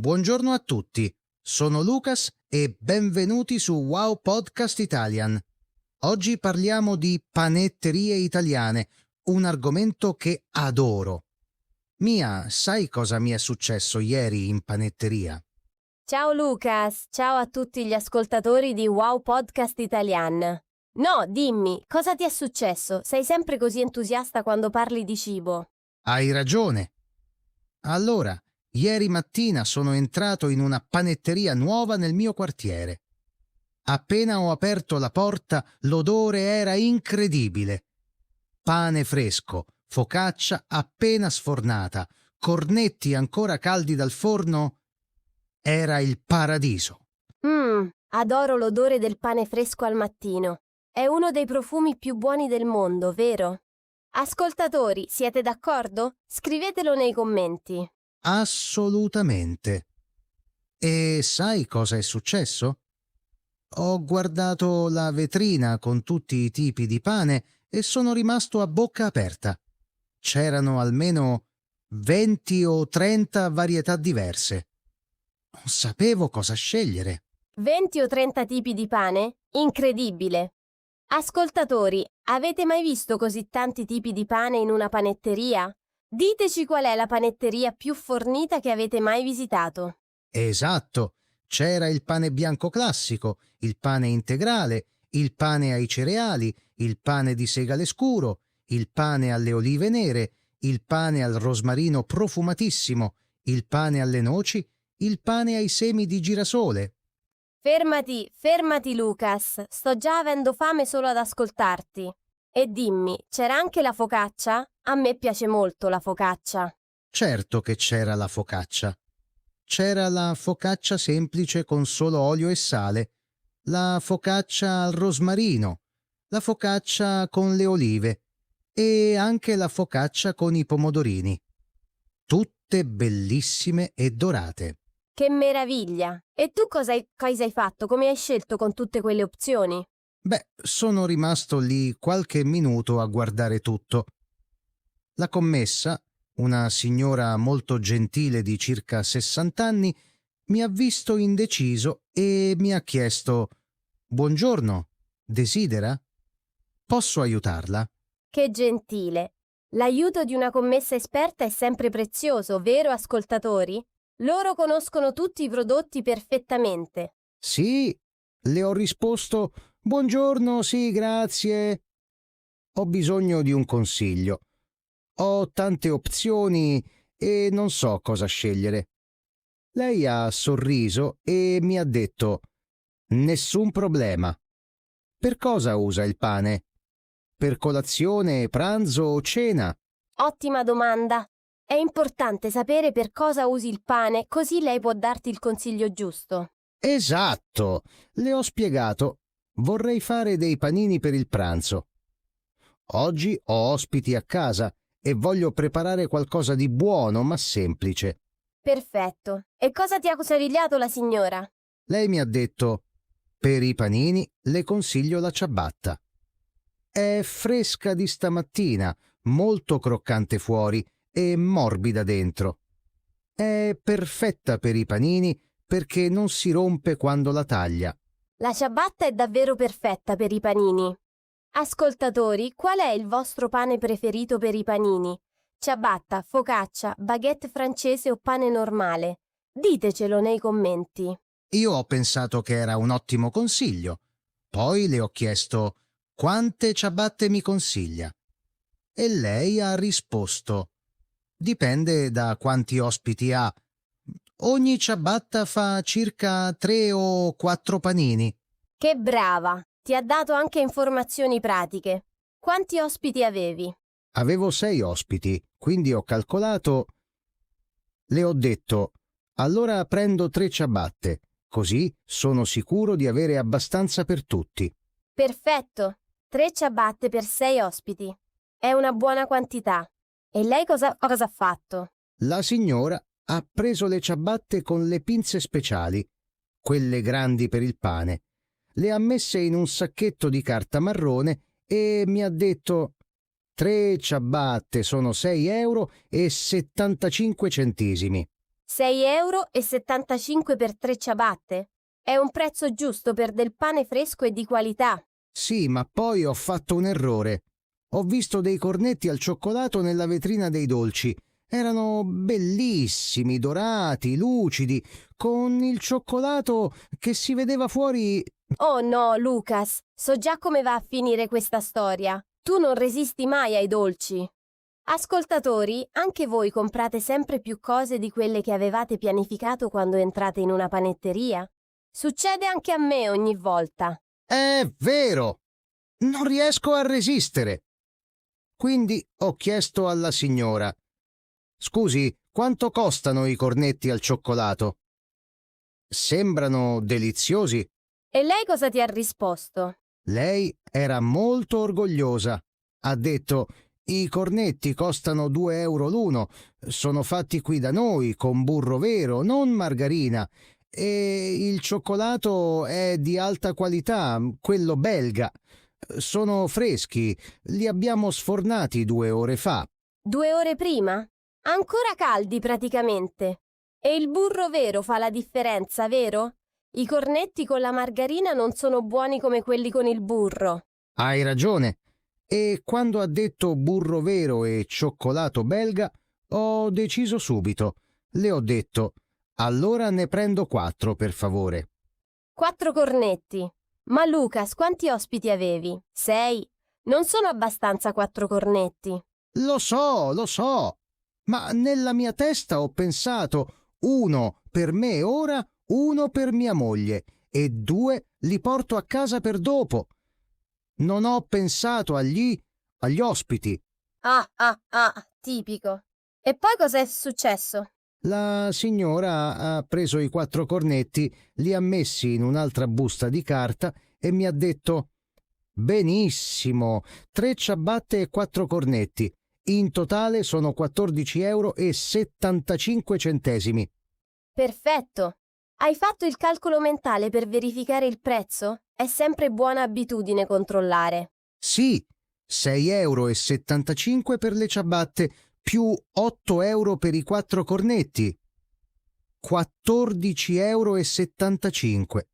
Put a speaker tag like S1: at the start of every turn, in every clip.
S1: Buongiorno a tutti, sono Lucas e benvenuti su Wow Podcast Italian. Oggi parliamo di panetterie italiane, un argomento che adoro. Mia, sai cosa mi è successo ieri in panetteria?
S2: Ciao Lucas, ciao a tutti gli ascoltatori di Wow Podcast Italian. No, dimmi, cosa ti è successo? Sei sempre così entusiasta quando parli di cibo.
S1: Hai ragione. Allora, ieri mattina sono entrato in una panetteria nuova nel mio quartiere. Appena ho aperto la porta, l'odore era incredibile. Pane fresco, focaccia appena sfornata, cornetti ancora caldi dal forno. Era il paradiso.
S2: Adoro l'odore del pane fresco al mattino. È uno dei profumi più buoni del mondo, vero? Ascoltatori, siete d'accordo? Scrivetelo nei commenti.
S1: Assolutamente. E sai cosa è successo? Ho guardato la vetrina con tutti i tipi di pane e sono rimasto a bocca aperta. C'erano almeno 20 o 30 varietà diverse. Non sapevo cosa scegliere.
S2: 20 o 30 tipi di pane? Incredibile! Ascoltatori, avete mai visto così tanti tipi di pane in una panetteria? Diteci qual è la panetteria più fornita che avete mai visitato.
S1: Esatto, c'era il pane bianco classico, il pane integrale, il pane ai cereali, il pane di segale scuro, il pane alle olive nere, il pane al rosmarino profumatissimo, il pane alle noci, il pane ai semi di girasole.
S2: Fermati Lucas, sto già avendo fame solo ad ascoltarti. E dimmi, c'era anche la focaccia? A me piace molto la focaccia.
S1: Certo che c'era la focaccia. C'era la focaccia semplice con solo olio e sale, la focaccia al rosmarino, la focaccia con le olive e anche la focaccia con i pomodorini. Tutte bellissime e dorate.
S2: Che meraviglia! E tu cosa hai fatto? Come hai scelto con tutte quelle opzioni?
S1: Beh, sono rimasto lì qualche minuto a guardare tutto. La commessa, una signora molto gentile di circa 60 anni, mi ha visto indeciso e mi ha chiesto: «Buongiorno, desidera? Posso aiutarla?»
S2: Che gentile! L'aiuto di una commessa esperta è sempre prezioso, vero ascoltatori? Loro conoscono tutti i prodotti perfettamente.
S1: Sì, le ho risposto: «Buongiorno, sì, grazie. Ho bisogno di un consiglio. Ho tante opzioni e non so cosa scegliere». Lei ha sorriso e mi ha detto: «Nessun problema. Per cosa usa il pane? Per colazione, pranzo o cena?»
S2: Ottima domanda! È importante sapere per cosa usi il pane, così lei può darti il consiglio giusto.
S1: Esatto, le ho spiegato. Vorrei fare dei panini per il pranzo. Oggi ho ospiti a casa e voglio preparare qualcosa di buono ma semplice.
S2: Perfetto. E cosa ti ha consigliato la signora?
S1: Lei mi ha detto: «Per i panini le consiglio la ciabatta. È fresca di stamattina, molto croccante fuori e morbida dentro. È perfetta per i panini perché non si rompe quando la taglia».
S2: La ciabatta è davvero perfetta per i panini. Ascoltatori, qual è il vostro pane preferito per i panini? Ciabatta, focaccia, baguette francese o pane normale? Ditecelo nei commenti.
S1: Io ho pensato che era un ottimo consiglio. Poi le ho chiesto: «Quante ciabatte mi consiglia?» E lei ha risposto: «Dipende da quanti ospiti ha. Ogni ciabatta fa circa 3 o 4 panini».
S2: Che brava! Ti ha dato anche informazioni pratiche. Quanti ospiti avevi?
S1: Avevo 6 ospiti, quindi ho calcolato. Le ho detto: «Allora prendo 3 ciabatte, così sono sicuro di avere abbastanza per tutti».
S2: Perfetto! 3 ciabatte per 6 ospiti. È una buona quantità. E lei cosa ha fatto?
S1: La signora ha preso le ciabatte con le pinze speciali, quelle grandi per il pane, le ha messe in un sacchetto di carta marrone e mi ha detto: «3 ciabatte sono 6 euro e 75 centesimi».
S2: 6,75 € per 3 ciabatte? È un prezzo giusto per del pane fresco e di qualità.
S1: Sì, ma poi ho fatto un errore. Ho visto dei cornetti al cioccolato nella vetrina dei dolci. Erano bellissimi, dorati, lucidi, con il cioccolato che si vedeva fuori.
S2: Oh no, Lucas, so già come va a finire questa storia. Tu non resisti mai ai dolci. Ascoltatori, anche voi comprate sempre più cose di quelle che avevate pianificato quando entrate in una panetteria? Succede anche a me ogni volta.
S1: È vero! Non riesco a resistere. Quindi ho chiesto alla signora: scusi, quanto costano i cornetti al cioccolato? Sembrano deliziosi.
S2: E lei cosa ti ha risposto?
S1: Lei era molto orgogliosa. Ha detto: i cornetti costano 2 € l'uno, sono fatti qui da noi, con burro vero, non margarina, e il cioccolato è di alta qualità, quello belga. Sono freschi, li abbiamo sfornati 2 ore fa.
S2: 2 ore prima? Ancora caldi praticamente. E il burro vero fa la differenza, vero? I cornetti con la margarina non sono buoni come quelli con il burro.
S1: Hai ragione. E quando ha detto burro vero e cioccolato belga, ho deciso subito. Le ho detto: allora ne prendo 4, per favore.
S2: 4 cornetti. Ma Lucas, quanti ospiti avevi? 6. Non sono abbastanza 4 cornetti.
S1: Lo so, ma nella mia testa ho pensato: 1 per me ora, 1 per mia moglie e 2 li porto a casa per dopo. Non ho pensato agli ospiti.
S2: Tipico. E poi cos'è successo?
S1: La signora ha preso i 4 cornetti, li ha messi in un'altra busta di carta e mi ha detto: benissimo, 3 ciabatte e 4 cornetti. In totale sono 14,75 €.
S2: Perfetto. Hai fatto il calcolo mentale per verificare il prezzo? È sempre buona abitudine controllare.
S1: Sì, 6,75 € per le ciabatte, più 8 € per i 4 cornetti. 14,75 €.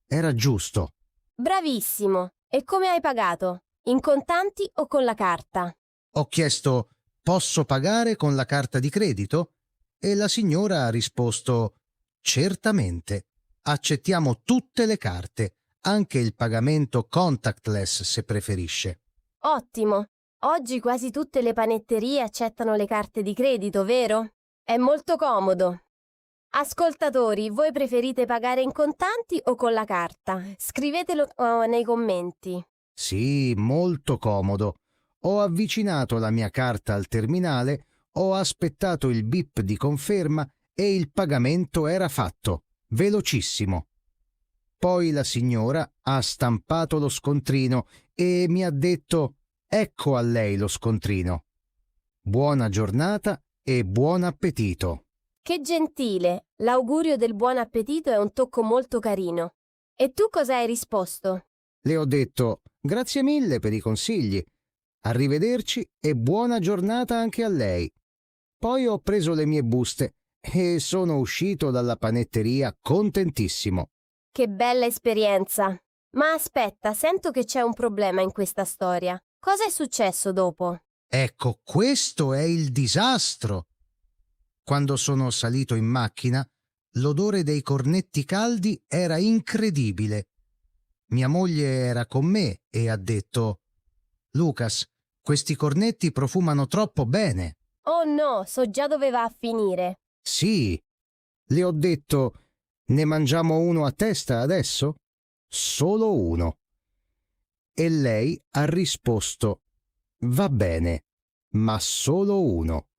S1: Era giusto.
S2: Bravissimo. E come hai pagato? In contanti o con la carta?
S1: Ho chiesto: posso pagare con la carta di credito? E la signora ha risposto: certamente. Accettiamo tutte le carte, anche il pagamento contactless se preferisce.
S2: Ottimo. Oggi quasi tutte le panetterie accettano le carte di credito, vero? È molto comodo. Ascoltatori, voi preferite pagare in contanti o con la carta? Scrivetelo nei commenti.
S1: Sì, molto comodo. Ho avvicinato la mia carta al terminale, ho aspettato il bip di conferma e il pagamento era fatto. Velocissimo. Poi la signora ha stampato lo scontrino e mi ha detto: ecco a lei lo scontrino. Buona giornata e buon appetito.
S2: Che gentile! L'augurio del buon appetito è un tocco molto carino. E tu cosa hai risposto?
S1: Le ho detto: grazie mille per i consigli. Arrivederci e buona giornata anche a lei. Poi ho preso le mie buste e sono uscito dalla panetteria contentissimo.
S2: Che bella esperienza! Ma aspetta, sento che c'è un problema in questa storia. Cosa è successo dopo?
S1: Ecco, questo è il disastro. Quando sono salito in macchina, l'odore dei cornetti caldi era incredibile. Mia moglie era con me e ha detto: Lucas, questi cornetti profumano troppo bene.
S2: Oh no, so già dove va a finire.
S1: Sì, le ho detto: ne mangiamo uno a testa adesso? Solo uno. E lei ha risposto: va bene, ma solo uno.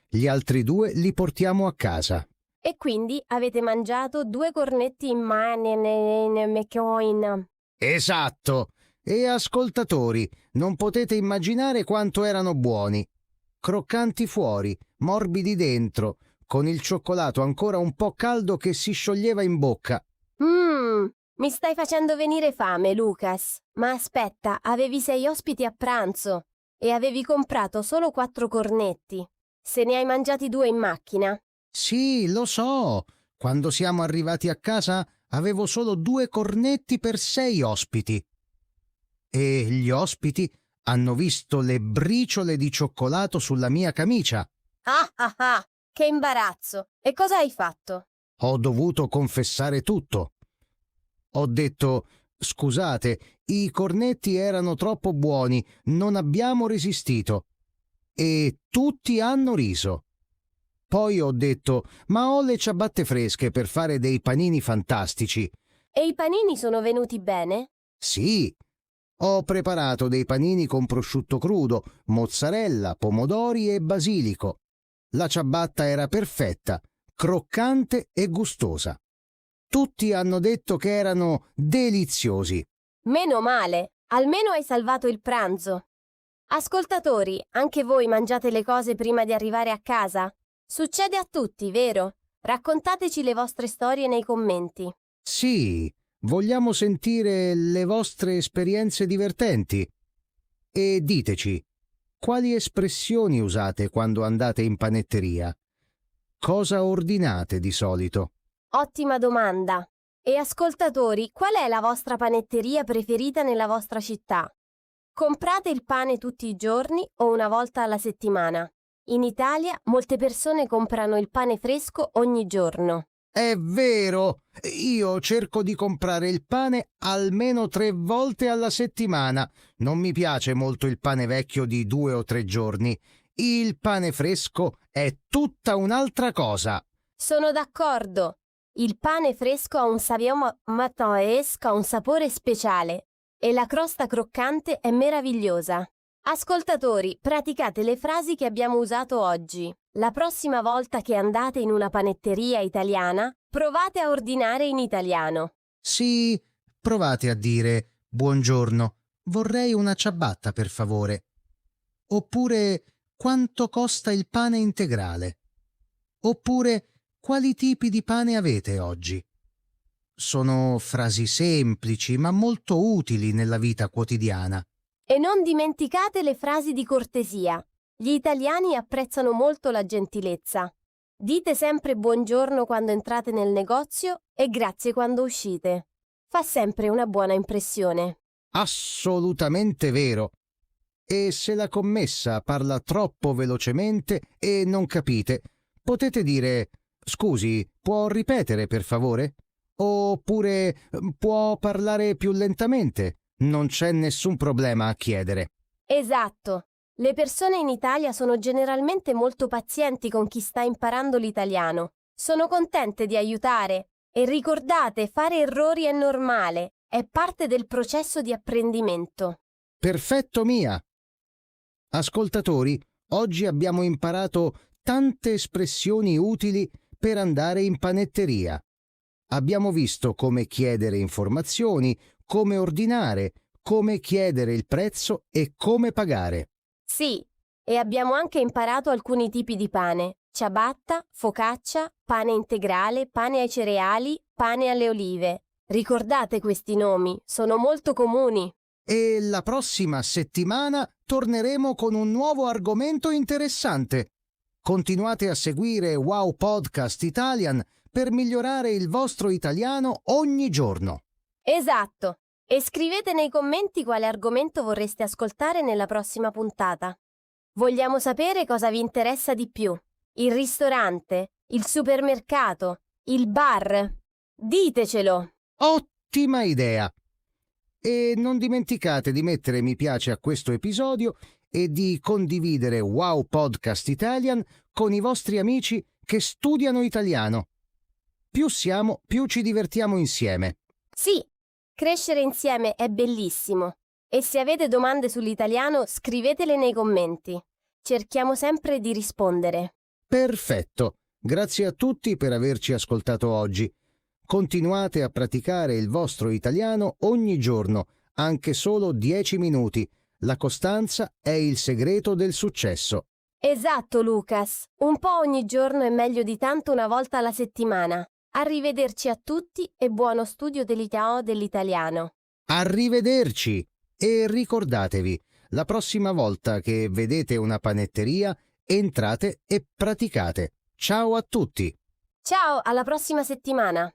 S1: Gli altri 2 li portiamo a casa.
S2: E quindi avete mangiato 2 cornetti in McCoin.
S1: Esatto! E ascoltatori, non potete immaginare quanto erano buoni. Croccanti fuori, morbidi dentro, con il cioccolato ancora un po' caldo che si scioglieva in bocca.
S2: Mi stai facendo venire fame, Lucas. Ma aspetta, avevi 6 ospiti a pranzo e avevi comprato solo 4 cornetti. Se ne hai mangiati 2 in macchina?
S1: Sì, lo so. Quando siamo arrivati a casa avevo solo 2 cornetti per 6 ospiti. E gli ospiti hanno visto le briciole di cioccolato sulla mia camicia.
S2: Ah ah ah, che imbarazzo! E cosa hai fatto?
S1: Ho dovuto confessare tutto. Ho detto: scusate, i cornetti erano troppo buoni, non abbiamo resistito. E tutti hanno riso. Poi ho detto: ma ho le ciabatte fresche per fare dei panini fantastici.
S2: E i panini sono venuti bene?
S1: Sì, ho preparato dei panini con prosciutto crudo, mozzarella, pomodori e basilico. La ciabatta era perfetta, croccante e gustosa. Tutti hanno detto che erano deliziosi.
S2: Meno male, almeno hai salvato il pranzo. Ascoltatori, anche voi mangiate le cose prima di arrivare a casa? Succede a tutti, vero? Raccontateci le vostre storie nei commenti.
S1: Sì, vogliamo sentire le vostre esperienze divertenti. E diteci, quali espressioni usate quando andate in panetteria? Cosa ordinate di solito?
S2: Ottima domanda. E ascoltatori, qual è la vostra panetteria preferita nella vostra città? Comprate il pane tutti i giorni o una volta alla settimana? In Italia molte persone comprano il pane fresco ogni giorno.
S1: È vero! Io cerco di comprare il pane almeno 3 volte alla settimana. Non mi piace molto il pane vecchio di 2 o 3 giorni. Il pane fresco è tutta un'altra cosa.
S2: Sono d'accordo. Il pane fresco ha un ha un sapore speciale e la crosta croccante è meravigliosa. Ascoltatori, praticate le frasi che abbiamo usato oggi. La prossima volta che andate in una panetteria italiana, provate a ordinare in italiano.
S1: Sì, provate a dire: buongiorno, vorrei una ciabatta per favore. Oppure: quanto costa il pane integrale? Oppure: quali tipi di pane avete oggi? Sono frasi semplici ma molto utili nella vita quotidiana.
S2: E non dimenticate le frasi di cortesia. Gli italiani apprezzano molto la gentilezza. Dite sempre buongiorno quando entrate nel negozio e grazie quando uscite. Fa sempre una buona impressione.
S1: Assolutamente vero. E se la commessa parla troppo velocemente e non capite, potete dire: scusi, può ripetere per favore? Oppure: può parlare più lentamente? Non c'è nessun problema a chiedere.
S2: Esatto. Le persone in Italia sono generalmente molto pazienti con chi sta imparando l'italiano. Sono contente di aiutare. E ricordate, fare errori è normale. È parte del processo di apprendimento.
S1: Perfetto, Mia! Ascoltatori, oggi abbiamo imparato tante espressioni utili per andare in panetteria. Abbiamo visto come chiedere informazioni, come ordinare, come chiedere il prezzo e come pagare.
S2: Sì, e abbiamo anche imparato alcuni tipi di pane: ciabatta, focaccia, pane integrale, pane ai cereali, pane alle olive. Ricordate questi nomi, sono molto comuni.
S1: E la prossima settimana torneremo con un nuovo argomento interessante. Continuate a seguire Wow Podcast Italian per migliorare il vostro italiano ogni giorno.
S2: Esatto. E scrivete nei commenti quale argomento vorreste ascoltare nella prossima puntata. Vogliamo sapere cosa vi interessa di più. Il ristorante, il supermercato, il bar. Ditecelo!
S1: Ottima idea! E non dimenticate di mettere mi piace a questo episodio e di condividere Wow Podcast Italian con i vostri amici che studiano italiano. Più siamo, più ci divertiamo insieme.
S2: Sì, crescere insieme è bellissimo. E se avete domande sull'italiano, scrivetele nei commenti. Cerchiamo sempre di rispondere.
S1: Perfetto! Grazie a tutti per averci ascoltato oggi. Continuate a praticare il vostro italiano ogni giorno, anche solo 10 minuti. La costanza è il segreto del successo.
S2: Esatto, Lucas. Un po' ogni giorno è meglio di tanto una volta alla settimana. Arrivederci a tutti e buono studio dell'italiano.
S1: Arrivederci! E ricordatevi, la prossima volta che vedete una panetteria, entrate e praticate. Ciao a tutti!
S2: Ciao, alla prossima settimana!